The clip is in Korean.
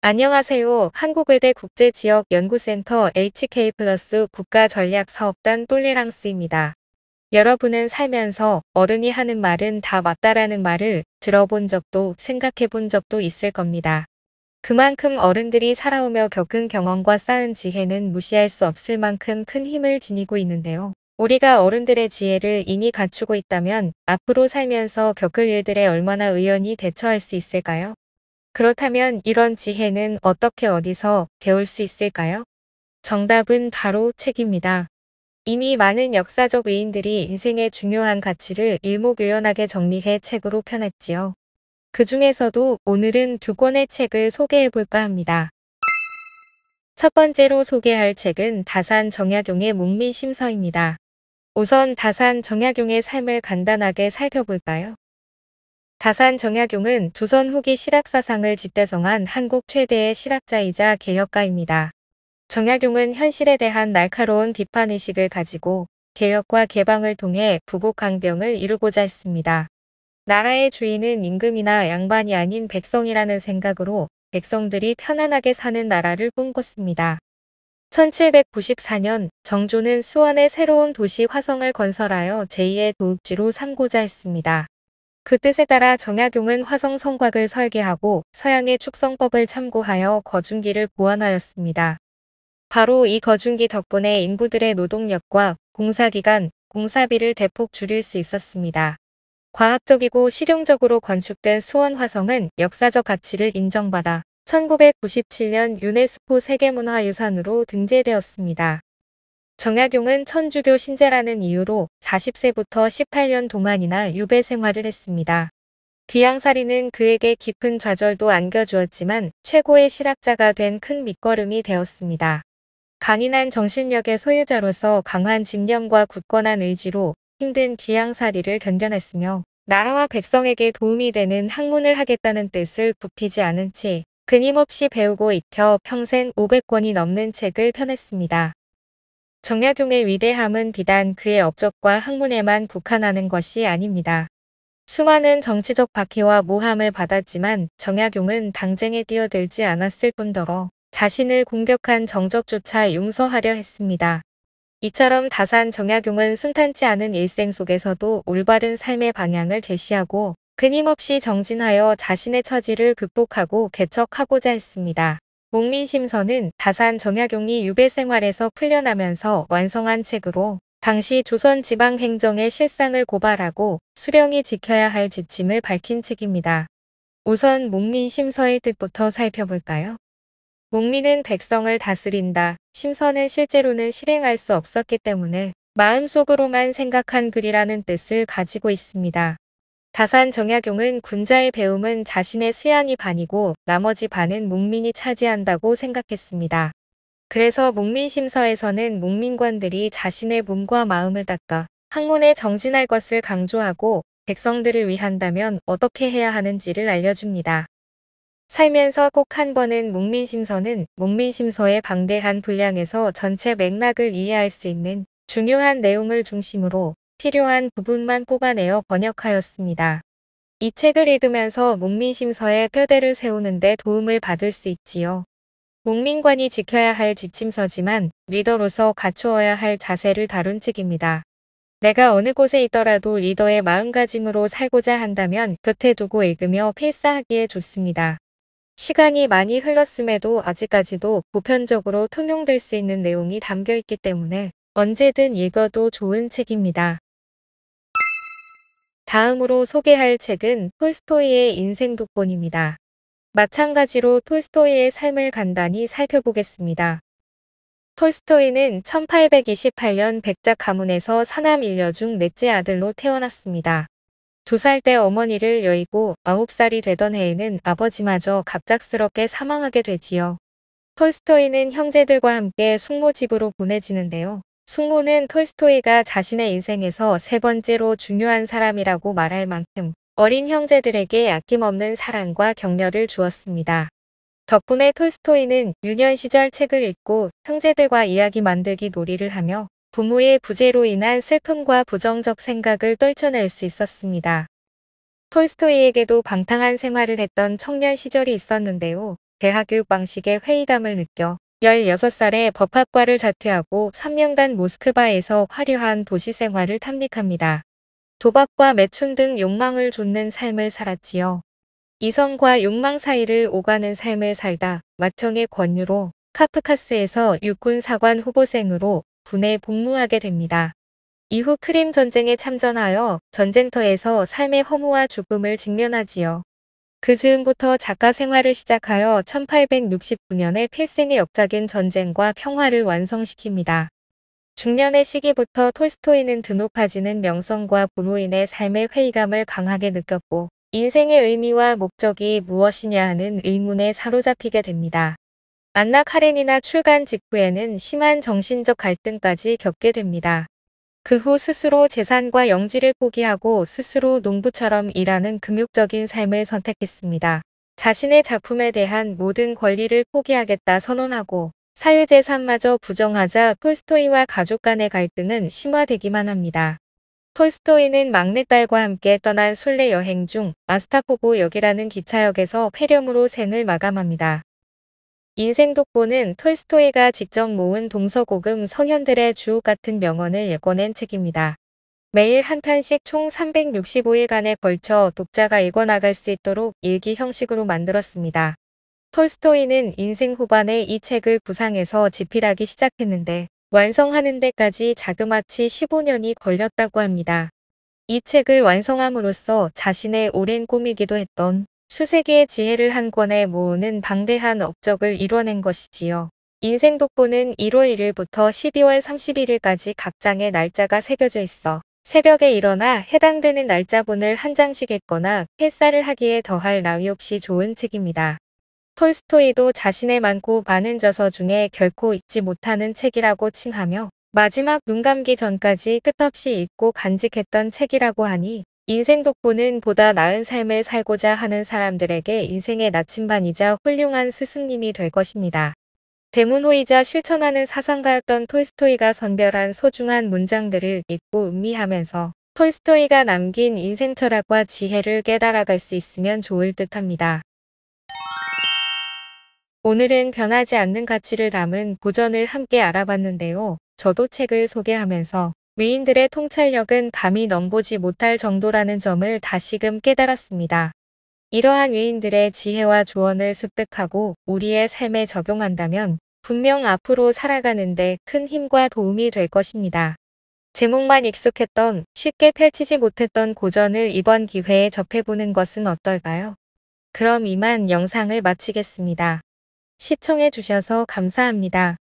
안녕하세요. 한국외대 국제지역연구센터 HK+ 국가전략사업단 똘레랑스입니다. 여러분은 살면서 어른이 하는 말은 다 맞다라는 말을 들어본 적도 생각해 본 적도 있을 겁니다. 그만큼 어른들이 살아오며 겪은 경험과 쌓은 지혜는 무시할 수 없을 만큼 큰 힘을 지니고 있는데요. 우리가 어른들의 지혜를 이미 갖추고 있다면 앞으로 살면서 겪을 일들에 얼마나 의연히 대처할 수 있을까요? 그렇다면 이런 지혜는 어떻게 어디서 배울 수 있을까요? 정답은 바로 책입니다. 이미 많은 역사적 위인들이 인생의 중요한 가치를 일목요연하게 정리해 책으로 펴냈지요. 그 중에서도 오늘은 두 권의 책을 소개해 볼까 합니다. 첫 번째로 소개할 책은 다산 정약용의 목민심서입니다. 우선 다산 정약용의 삶을 간단하게 살펴볼까요? 다산 정약용은 조선 후기 실학사상을 집대성한 한국 최대의 실학자이자 개혁가입니다. 정약용은 현실에 대한 날카로운 비판의식을 가지고 개혁과 개방을 통해 부국강병을 이루고자 했습니다. 나라의 주인은 임금이나 양반이 아닌 백성이라는 생각으로 백성들이 편안하게 사는 나라를 꿈꿨습니다. 1794년 정조는 수원에 새로운 도시 화성을 건설하여 제2의 도읍지로 삼고자 했습니다. 그 뜻에 따라 정약용은 화성 성곽을 설계하고 서양의 축성법을 참고하여 거중기를 보완하였습니다. 바로 이 거중기 덕분에 인부들의 노동력과 공사기간, 공사비를 대폭 줄일 수 있었습니다. 과학적이고 실용적으로 건축된 수원 화성은 역사적 가치를 인정받아 1997년 유네스코 세계문화유산으로 등재되었습니다. 정약용은 천주교 신자라는 이유로 40세부터 18년 동안이나 유배 생활을 했습니다. 귀양살이는 그에게 깊은 좌절도 안겨주었지만 최고의 실학자가 된 큰 밑거름이 되었습니다. 강인한 정신력의 소유자로서 강한 집념과 굳건한 의지로 힘든 귀양살이를 견뎌냈으며 나라와 백성에게 도움이 되는 학문을 하겠다는 뜻을 굽히지 않은 채 끊임없이 배우고 익혀 평생 500권이 넘는 책을 펴냈습니다. 정약용의 위대함은 비단 그의 업적과 학문에만 국한하는 것이 아닙니다. 수많은 정치적 박해와 모함을 받았지만 정약용은 당쟁에 뛰어들지 않았을 뿐더러 자신을 공격한 정적조차 용서하려 했습니다. 이처럼 다산 정약용은 순탄치 않은 일생 속에서도 올바른 삶의 방향을 제시하고 끊임없이 정진하여 자신의 처지를 극복하고 개척하고자 했습니다. 목민심서는 다산 정약용이 유배 생활에서 풀려나면서 완성한 책으로 당시 조선 지방 행정의 실상을 고발하고 수령이 지켜야 할 지침을 밝힌 책입니다. 우선 목민심서의 뜻부터 살펴볼까요? 목민은 백성을 다스린다. 심서는 실제로는 실행할 수 없었기 때문에 마음속으로만 생각한 글이라는 뜻을 가지고 있습니다. 다산 정약용은 군자의 배움은 자신의 수양이 반이고 나머지 반은 목민이 차지한다고 생각했습니다. 그래서 목민심서에서는 목민관들이 자신의 몸과 마음을 닦아 학문에 정진할 것을 강조하고 백성들을 위한다면 어떻게 해야 하는지를 알려줍니다. 살면서 꼭 한 번은 목민심서는 목민심서의 방대한 분량에서 전체 맥락을 이해할 수 있는 중요한 내용을 중심으로 필요한 부분만 뽑아내어 번역하였습니다. 이 책을 읽으면서 목민심서의 뼈대를 세우는 데 도움을 받을 수 있지요. 목민관이 지켜야 할 지침서지만 리더로서 갖추어야 할 자세를 다룬 책입니다. 내가 어느 곳에 있더라도 리더의 마음가짐으로 살고자 한다면 곁에 두고 읽으며 필사하기에 좋습니다. 시간이 많이 흘렀음에도 아직까지도 보편적으로 통용될 수 있는 내용이 담겨 있기 때문에 언제든 읽어도 좋은 책입니다. 다음으로 소개할 책은 톨스토이의 인생 독본입니다. 마찬가지로 톨스토이의 삶을 간단히 살펴보겠습니다. 톨스토이는 1828년 백작 가문에서 사남 일녀 중 넷째 아들로 태어났습니다. 2살 때 어머니를 여의고 9살이 되던 해에는 아버지마저 갑작스럽게 사망하게 되지요. 톨스토이는 형제들과 함께 숙모 집으로 보내지는데요. 숙모는 톨스토이가 자신의 인생에서 세 번째로 중요한 사람이라고 말할 만큼 어린 형제들에게 아낌없는 사랑과 격려를 주었습니다. 덕분에 톨스토이는 유년 시절 책을 읽고 형제들과 이야기 만들기 놀이를 하며 부모의 부재로 인한 슬픔과 부정적 생각을 떨쳐낼 수 있었습니다. 톨스토이에게도 방탕한 생활을 했던 청년 시절이 있었는데요. 대학 교육 방식의 회의감을 느껴 16살에 법학과를 자퇴하고 3년간 모스크바에서 화려한 도시 생활을 탐닉합니다. 도박과 매춘 등 욕망을 좇는 삶을 살았지요. 이성과 욕망 사이를 오가는 삶을 살다 맏형의 권유로 카프카스에서 육군 사관 후보생으로 군에 복무하게 됩니다. 이후 크림 전쟁에 참전하여 전쟁터에서 삶의 허무와 죽음을 직면하지요. 그 즈음부터 작가 생활을 시작하여 1869년에 필생의 역작인 전쟁과 평화를 완성시킵니다. 중년의 시기부터 톨스토이는 드높아지는 명성과 부로 인해 삶의 회의감을 강하게 느꼈고 인생의 의미와 목적이 무엇이냐 하는 의문에 사로잡히게 됩니다. 안나 카레니나 출간 직후에는 심한 정신적 갈등까지 겪게 됩니다. 그 후 스스로 재산과 영지를 포기하고 스스로 농부처럼 일하는 금욕적인 삶을 선택했습니다. 자신의 작품에 대한 모든 권리를 포기하겠다 선언하고 사유재산마저 부정하자 톨스토이와 가족 간의 갈등은 심화되기만 합니다. 톨스토이는 막내딸과 함께 떠난 순례 여행 중 마스타포보 역이라는 기차역에서 폐렴으로 생을 마감합니다. 인생 독보는 톨스토이가 직접 모은 동서고금 성현들의 주옥 같은 명언을 꺼낸 책입니다. 매일 한 편씩 총 365일간에 걸쳐 독자가 읽어나갈 수 있도록 일기 형식으로 만들었습니다. 톨스토이는 인생 후반에 이 책을 구상해서 집필하기 시작했는데 완성하는 데까지 자그마치 15년이 걸렸다고 합니다. 이 책을 완성함으로써 자신의 오랜 꿈이기도 했던 수세기의 지혜를 한 권에 모으는 방대한 업적을 이뤄낸 것이지요. 인생 독보는 1월 1일부터 12월 31일까지 각 장에 날짜가 새겨져 있어 새벽에 일어나 해당되는 날짜분을 한 장씩 읽거나 필사를 하기에 더할 나위 없이 좋은 책입니다. 톨스토이도 자신의 많고 많은 저서 중에 결코 읽지 못하는 책이라고 칭하며 마지막 눈 감기 전까지 끝없이 읽고 간직했던 책이라고 하니 인생 독보는 보다 나은 삶을 살고자 하는 사람들에게 인생의 나침반이자 훌륭한 스승님이 될 것입니다. 대문호이자 실천하는 사상가였던 톨스토이가 선별한 소중한 문장들을 읽고 음미하면서 톨스토이가 남긴 인생 철학과 지혜를 깨달아갈 수 있으면 좋을 듯합니다. 오늘은 변하지 않는 가치를 담은 고전을 함께 알아봤는데요. 저도 책을 소개하면서 위인들의 통찰력은 감히 넘보지 못할 정도라는 점을 다시금 깨달았습니다. 이러한 위인들의 지혜와 조언을 습득하고 우리의 삶에 적용한다면 분명 앞으로 살아가는데 큰 힘과 도움이 될 것입니다. 제목만 익숙했던 쉽게 펼치지 못했던 고전을 이번 기회에 접해보는 것은 어떨까요? 그럼 이만 영상을 마치겠습니다. 시청해주셔서 감사합니다.